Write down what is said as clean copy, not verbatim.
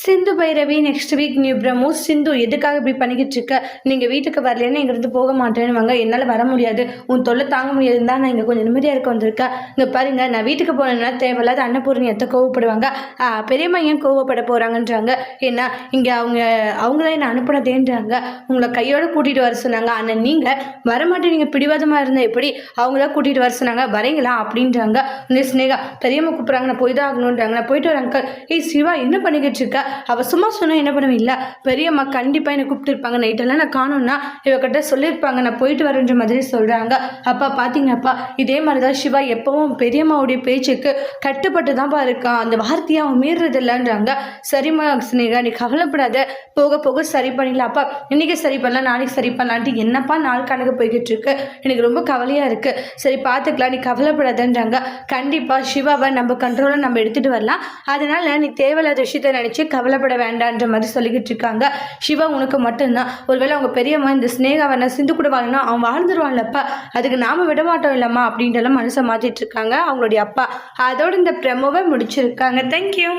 சிந்து Bhairavi next week new promo. Sindhu எதுக்காக இப்படி பண்ணிக்கிட்டு இருக்க? நீங்கள் வீட்டுக்கு வரலன்னு இங்கேருந்து போக மாட்டேன்னு வாங்க. என்னால் வர முடியாது, உன் தொல்லை தாங்க முடியாதுன்னு தான் நான் இங்கே கொஞ்சம் நிம்மதியாக இருக்க வந்திருக்கேன். இங்கே பாருங்க, நான் வீட்டுக்கு போனேன்னா தேவையில்லாத அன்னபூர்ணி எத்த கோவப்படுவாங்க. பெரியம்மா ஏன் கோவப்பட போகிறாங்கன்றாங்க. ஏன்னா இங்கே அவங்களே என்னை அனுப்பினதேன்றாங்க. உங்களை கையோடு கூட்டிகிட்டு வர சொன்னாங்க. ஆனால் நீங்கள் வரமாட்டேன், நீங்கள் பிடிவாதமாக இருந்தால் எப்படி? அவங்கள கூட்டிகிட்டு வர சொன்னாங்க, வரீங்களா அப்படின்றாங்க. இந்த ஸ்னேகா பெரியம்மா கூப்பிட்றாங்க, நான் போய் தான் ஆகணுன்றாங்க. நான் போயிட்டு வரேன் அங்கிள். ஏய் சிவா, என்ன பண்ணிக்கிட்டு இருக்க? அவள் சும்மா சொன்னால் என்ன பண்ணுவேன்? இல்லை, பெரியம்மா கண்டிப்பாக என்னை கூப்பிட்டுருப்பாங்க. நைட்டெல்லாம் நான் காணோன்னா இவக்கிட்ட சொல்லியிருப்பாங்க, நான் போயிட்டு வரேன்ற மாதிரி சொல்கிறாங்க. அப்பா பார்த்தீங்கப்பா, இதே மாதிரி தான் சிவா எப்பவும் பெரியம்மாவுடைய பேச்சுக்கு கட்டுப்பட்டு தான்ப்பா இருக்கான். அந்த வார்த்தையை அவன் மீறுறது இல்லைன்றாங்க. சரிம்மா ஸ்னேகா, நீ கவலைப்படாத, போக போக சரி பண்ணிடலாம். அப்பா இன்றைக்கி சரி பண்ணலாம், நாளைக்கு சரி பண்ணலான்ட்டு என்னப்பா நாள் கணக்கு போய்கிட்டு இருக்கு. எனக்கு ரொம்ப கவலையாக இருக்குது. சரி பார்த்துக்கலாம், நீ கவலைப்படாதன்றாங்க. கண்டிப்பாக சிவாவை நம்ம கண்ட்ரோலில் நம்ம எடுத்துகிட்டு வரலாம். அதனால் நீ தேவையில்லாத விஷயத்தை நினச்சி கவலைப்பட வேண்டான்ற மாதிரி சொல்லிக்கிட்டு இருக்காங்க. சிவா உனக்கு மட்டும்தான். ஒருவேளை அவங்க பெரியம்மா இந்த ஸ்னேகாவை நான் சிந்து கூட வாங்கினா அவன் வாழ்ந்துருவான்லப்பா, அதுக்கு நாம விட மாட்டோம் இல்லம்மா அப்படின்றலாம் மனசை மாற்றிட்டு இருக்காங்க அவங்களுடைய அப்பா. அதோடு இந்த ப்ரெமோவை முடிச்சிருக்காங்க. தேங்க்யூ.